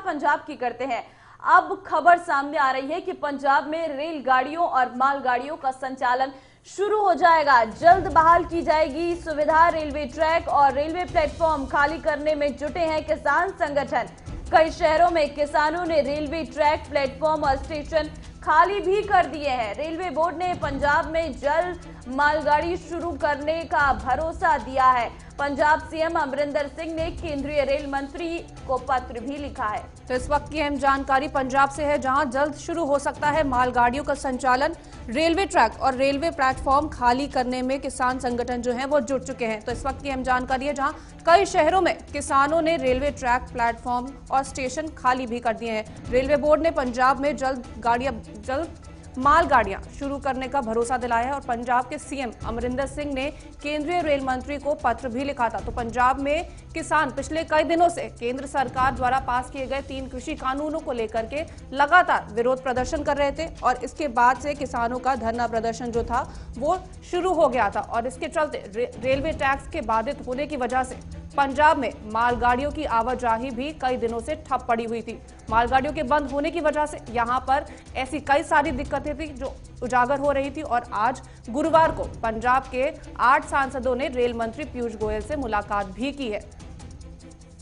पंजाब की करते हैं। अब खबर सामने आ रही है कि पंजाब में रेलगाड़ियों और मालगाड़ियों का संचालन शुरू हो जाएगा। जल्द बहाल की जाएगी सुविधा। रेलवे ट्रैक और रेलवे प्लेटफॉर्म खाली करने में जुटे हैं किसान संगठन। कई शहरों में किसानों ने रेलवे ट्रैक, प्लेटफॉर्म और स्टेशन खाली भी कर दिए हैं। रेलवे बोर्ड ने पंजाब में जल्द मालगाड़ी शुरू करने का भरोसा दिया है। पंजाब सीएम अमरिंदर सिंह ने केंद्रीय रेल मंत्री को पत्र भी लिखा है। तो इस वक्त की अहम जानकारी पंजाब से है, जहां जल्द शुरू हो सकता है मालगाड़ियों का संचालन। रेलवे ट्रैक और रेलवे प्लेटफॉर्म खाली करने में किसान संगठन जो हैं वो जुट चुके हैं। तो इस वक्त की अहम जानकारी है, जहां कई शहरों में किसानों ने रेलवे ट्रैक, प्लेटफॉर्म और स्टेशन खाली भी कर दिए हैं। रेलवे बोर्ड ने पंजाब में जल्द मालगाड़ियां शुरू करने का भरोसा दिलाया है और पंजाब के सीएम अमरिंदर सिंह ने केंद्रीय रेल मंत्री को पत्र भी लिखा था। तो पंजाब में किसान पिछले कई दिनों से केंद्र सरकार द्वारा पास किए गए 3 कृषि कानूनों को लेकर के लगातार विरोध प्रदर्शन कर रहे थे और इसके बाद से किसानों का धरना प्रदर्शन जो था वो शुरू हो गया था और इसके चलते रेलवे टैक्स के बाधित होने की वजह से पंजाब में मालगाड़ियों की आवाजाही भी कई दिनों से ठप पड़ी हुई थी। मालगाड़ियों के बंद होने की वजह से यहां पर ऐसी कई सारी दिक्कतें थी जो उजागर हो रही थी और आज गुरुवार को पंजाब के 8 सांसदों ने रेल मंत्री पीयूष गोयल से मुलाकात भी की है।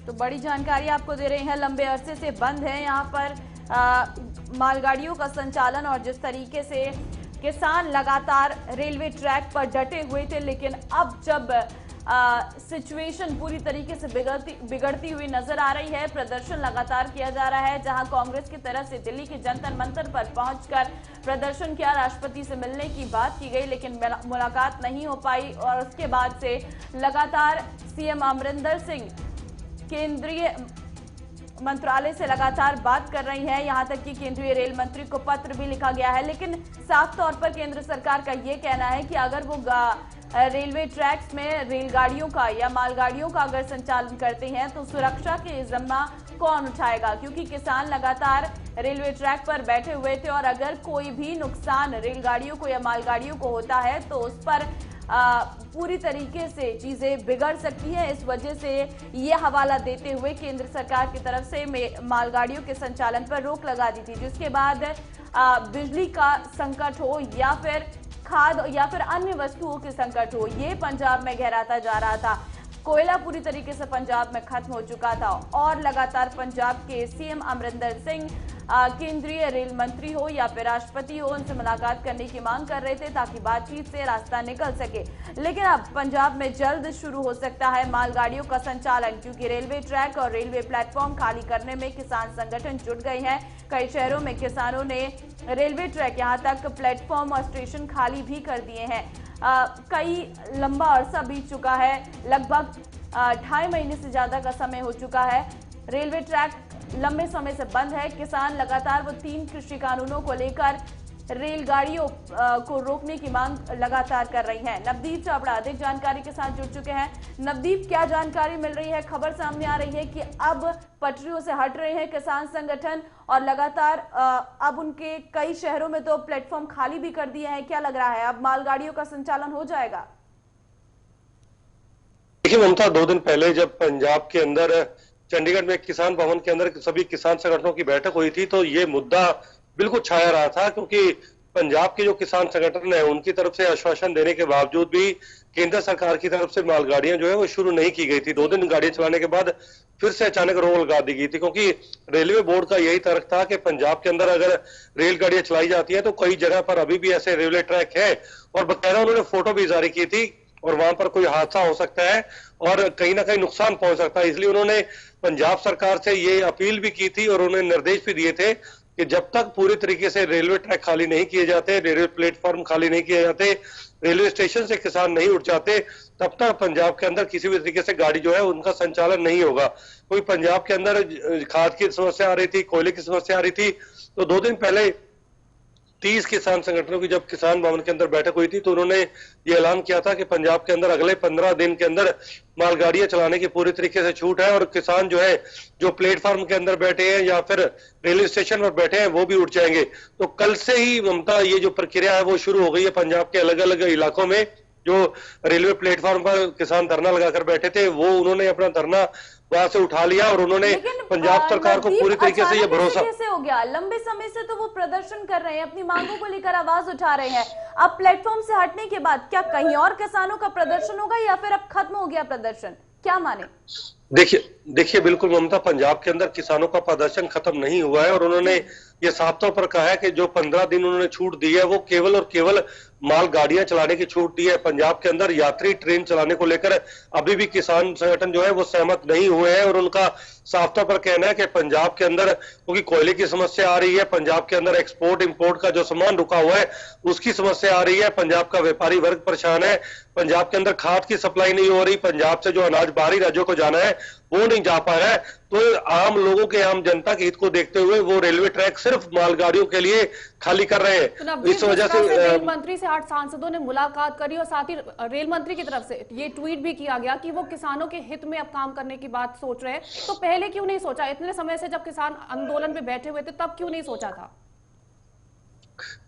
तो बड़ी जानकारी आपको दे रहे हैं। लंबे अरसे से बंद है यहाँ पर मालगाड़ियों का संचालन और जिस तरीके से किसान लगातार रेलवे ट्रैक पर डटे हुए थे, लेकिन अब जब सिचुएशन पूरी तरीके से बिगड़ती हुई नजर आ रही है, प्रदर्शन लगातार किया जा रहा है। जहां कांग्रेस की तरफ से दिल्ली के जंतर मंतर पर पहुंचकर प्रदर्शन किया, राष्ट्रपति से मिलने की बात की गई, लेकिन मुलाकात नहीं हो पाई और उसके बाद से लगातार सीएम अमरिंदर सिंह केंद्रीय मंत्रालय से लगातार बात कर रही है। यहां तक कि केंद्रीय रेल मंत्री को पत्र भी लिखा गया है, लेकिन साफ तौर पर केंद्र सरकार का यह कहना है कि अगर वो रेलवे ट्रैक्स में रेलगाड़ियों का या मालगाड़ियों का अगर संचालन करते हैं तो सुरक्षा के जिम्मा कौन उठाएगा, क्योंकि किसान लगातार रेलवे ट्रैक पर बैठे हुए थे और अगर कोई भी नुकसान रेलगाड़ियों को या मालगाड़ियों को होता है तो उस पर पूरी तरीके से चीजें बिगड़ सकती हैं। इस वजह से ये हवाला देते हुए केंद्र सरकार की तरफ से मालगाड़ियों के संचालन पर रोक लगा दी थी, जिसके बाद बिजली का संकट हो या फिर खाद या फिर अन्य वस्तुओं के संकट हो, ये पंजाब में गहराता जा रहा था। कोयला पूरी तरीके से पंजाब में खत्म हो चुका था और लगातार पंजाब के सीएम अमरिंदर सिंह केंद्रीय रेल मंत्री हो या फिर राष्ट्रपति हो, उनसे मुलाकात करने की मांग कर रहे थे ताकि बातचीत से रास्ता निकल सके। लेकिन अब पंजाब में जल्द शुरू हो सकता है मालगाड़ियों का संचालन, क्योंकि रेलवे ट्रैक और रेलवे प्लेटफॉर्म खाली करने में किसान संगठन जुट गए हैं। कई शहरों में किसानों ने रेलवे ट्रैक, यहाँ तक प्लेटफॉर्म और स्टेशन खाली भी कर दिए हैं। कई लंबा अरसा बीत चुका है, लगभग 2.5 महीने से ज्यादा का समय हो चुका है। रेलवे ट्रैक लंबे समय से बंद है। किसान लगातार वो 3 कृषि कानूनों को लेकर रेलगाड़ियों को रोकने की मांग लगातार कर रही है। नवदीप चावड़ा अधिक जानकारी के साथ जुड़ चुके हैं। नवदीप, क्या जानकारी मिल रही है? खबर सामने आ रही है कि अब पटरियों से हट रहे हैं किसान संगठन और लगातार अब उनके कई शहरों में तो प्लेटफॉर्म खाली भी कर दिए हैं। क्या लग रहा है, अब मालगाड़ियों का संचालन हो जाएगा? देखिए ममता, 2 दिन पहले जब पंजाब के अंदर चंडीगढ़ में किसान भवन के अंदर सभी किसान संगठनों की बैठक हुई थी तो ये मुद्दा बिल्कुल छाया रहा था, क्योंकि पंजाब के जो किसान संगठन है उनकी तरफ से आश्वासन देने के बावजूद भी केंद्र सरकार की तरफ से मालगाड़ियां जो है वो शुरू नहीं की गई थी। 2 दिन गाड़ियां चलाने के बाद फिर से अचानक रोक लगा दी गई थी, क्योंकि रेलवे बोर्ड का यही तर्क था कि पंजाब के अंदर अगर रेलगाड़ियां चलाई जाती है तो कई जगह पर अभी भी ऐसे रेलवे ट्रैक है और बकायदा उन्होंने फोटो भी जारी की थी और वहां पर कोई हादसा हो सकता है और कहीं ना कहीं नुकसान पहुंच सकता है। इसलिए उन्होंने पंजाब सरकार से ये अपील भी की थी और उन्होंने निर्देश भी दिए थे कि जब तक पूरी तरीके से रेलवे ट्रैक खाली नहीं किए जाते, रेलवे प्लेटफॉर्म खाली नहीं किए जाते, रेलवे स्टेशन से किसान नहीं उठ जाते, तब तक पंजाब के अंदर किसी भी तरीके से गाड़ी जो है उनका संचालन नहीं होगा। कोई पंजाब के अंदर खाद की समस्या आ रही थी, कोयले की समस्या आ रही थी, तो 2 दिन पहले 30 किसान संगठनों की जब किसान भवन के अंदर बैठक हुई थी तो उन्होंने ये ऐलान किया था कि पंजाब के अंदर अगले 15 दिन के अंदर मालगाड़ियां चलाने की पूरी तरीके से छूट है और किसान जो है जो प्लेटफॉर्म के अंदर बैठे हैं या फिर रेलवे स्टेशन पर बैठे हैं वो भी उठ जाएंगे। तो कल से ही ममता ये जो प्रक्रिया है वो शुरू हो गई है। पंजाब के अलग अलग इलाकों में जो रेलवे प्लेटफॉर्म पर किसान धरना लगाकर बैठे थे वो उन्होंने अपना धरना वहां से उठा लिया और उन्होंने पंजाब सरकार को पूरी तरीके से ये भरोसा। कैसे हो गया? लंबे समय से तो वो प्रदर्शन कर रहे हैं, अपनी मांगों को लेकर आवाज उठा रहे हैं, अब प्लेटफॉर्म से हटने के बाद क्या कहीं और किसानों का प्रदर्शन होगा या फिर अब खत्म हो गया प्रदर्शन? क्या माने? देखिए बिल्कुल ममता, पंजाब के अंदर किसानों का प्रदर्शन खत्म नहीं हुआ है और उन्होंने ये साफ तौर पर कहा है कि जो 15 दिन उन्होंने छूट दी है वो केवल और केवल मालगाड़ियां चलाने की छूट दी है। पंजाब के अंदर यात्री ट्रेन चलाने को लेकर अभी भी किसान संगठन जो है वो सहमत नहीं हुए हैं और उनका साफ तौर पर कहना है कि पंजाब के अंदर क्योंकि कोयले की समस्या आ रही है, पंजाब के अंदर एक्सपोर्ट इंपोर्ट का जो सामान रुका हुआ है उसकी समस्या आ रही है, पंजाब का व्यापारी वर्ग परेशान है, पंजाब के अंदर खाद की सप्लाई नहीं हो रही, पंजाब से जो अनाज बाहरी राज्यों को जाना है वो नहीं जा पा रहा है। तो आम लोगों के, आम जनता के हित को देखते हुए वो रेलवे ट्रैक सिर्फ मालगाड़ियों के लिए खाली कर रहे हैं। तो इस वजह से रेल मंत्री से 8 सांसदों ने मुलाकात करी और साथ ही रेल मंत्री की तरफ से ये ट्वीट भी किया गया कि वो किसानों के हित में अब काम करने की बात सोच रहे हैं। तो पहले क्यों नहीं सोचा? इतने समय से जब किसान आंदोलन पे बैठे हुए थे तब क्यों नहीं सोचा था?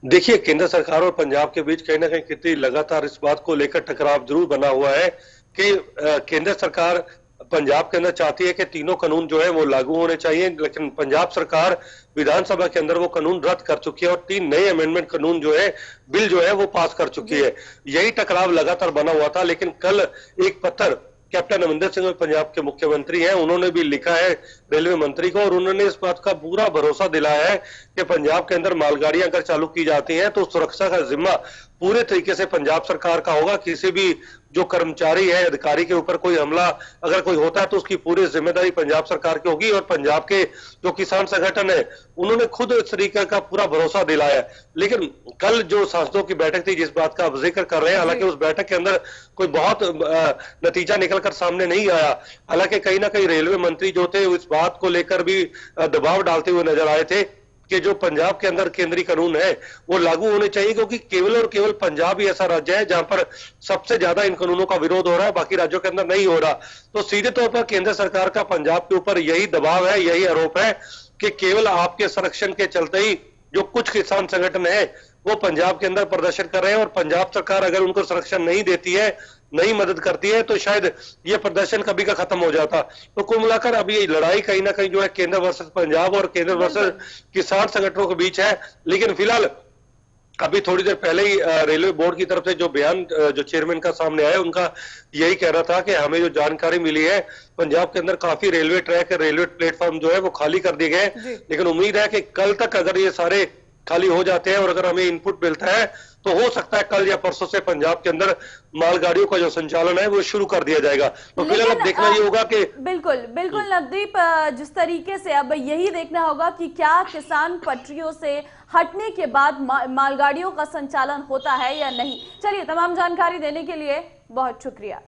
देखिए, केंद्र सरकार और पंजाब के बीच कहीं ना कहीं कितनी लगातार इस बात को लेकर टकराव जरूर बना हुआ है कि केंद्र सरकार पंजाब के अंदर चाहती है कि तीनों कानून जो है वो लागू होने चाहिए, लेकिन पंजाब सरकार विधानसभा के अंदर वो कानून रद्द कर चुकी है और 3 नए अमेंडमेंट कानून जो है, बिल जो है वो पास कर चुकी है। यही टकराव लगातार बना हुआ था, लेकिन कल एक पत्र कैप्टन अमरिंदर सिंह पंजाब के मुख्यमंत्री हैं, उन्होंने भी लिखा है रेलवे मंत्री को और उन्होंने इस बात का पूरा भरोसा दिलाया है कि पंजाब के अंदर मालगाड़ियां अगर चालू की जाती हैं तो सुरक्षा का जिम्मा पूरे तरीके से पंजाब सरकार का होगा। किसी भी जो कर्मचारी है, अधिकारी के ऊपर कोई हमला अगर कोई होता है तो उसकी पूरी जिम्मेदारी पंजाब सरकार की होगी और पंजाब के जो किसान संगठन है उन्होंने खुद इस तरीके का पूरा भरोसा दिलाया है। लेकिन कल जो सांसदों की बैठक थी जिस बात का आप जिक्र कर रहे हैं, हालांकि उस बैठक के अंदर कोई बहुत नतीजा निकलकर सामने नहीं आया। हालांकि कहीं ना कहीं रेलवे मंत्री जो थे इस बात को लेकर भी दबाव डालते हुए नजर आए थे कि जो पंजाब के अंदर केंद्रीय कानून है वो लागू होने चाहिए, क्योंकि केवल और केवल पंजाब ही ऐसा राज्य है जहां पर सबसे ज्यादा इन कानूनों का विरोध हो रहा है, बाकी राज्यों के अंदर नहीं हो रहा। तो सीधे तौर पर केंद्र सरकार का पंजाब के ऊपर यही दबाव है, यही आरोप है कि केवल आपके संरक्षण के चलते ही जो कुछ किसान संगठन है वो पंजाब के अंदर प्रदर्शन कर रहे हैं और पंजाब सरकार अगर उनको संरक्षण नहीं देती है, नहीं मदद करती है तो शायद ये प्रदर्शन कभी का खत्म हो जाता। तो कुल मिलाकर अभी ये लड़ाई कहीं ना कहीं जो है केंद्र वर्सेस पंजाब और केंद्र वर्सेस किसान संगठनों के बीच है। लेकिन फिलहाल अभी थोड़ी देर पहले ही रेलवे बोर्ड की तरफ से जो बयान जो चेयरमैन का सामने आया, उनका यही कहना था कि हमें जो जानकारी मिली है पंजाब के अंदर काफी रेलवे ट्रैक, रेलवे प्लेटफॉर्म जो है वो खाली कर दिए गए, लेकिन उम्मीद है कि कल तक अगर ये सारे खाली हो जाते हैं और अगर हमें इनपुट मिलता है तो हो सकता है कल या परसों से पंजाब के अंदर मालगाड़ियों का जो संचालन है वो शुरू कर दिया जाएगा। तो फिलहाल अब देखना ये होगा कि बिल्कुल नवदीप, जिस तरीके से अब यही देखना होगा कि क्या किसान पटरियों से हटने के बाद मालगाड़ियों का संचालन होता है या नहीं। चलिए, तमाम जानकारी देने के लिए बहुत शुक्रिया।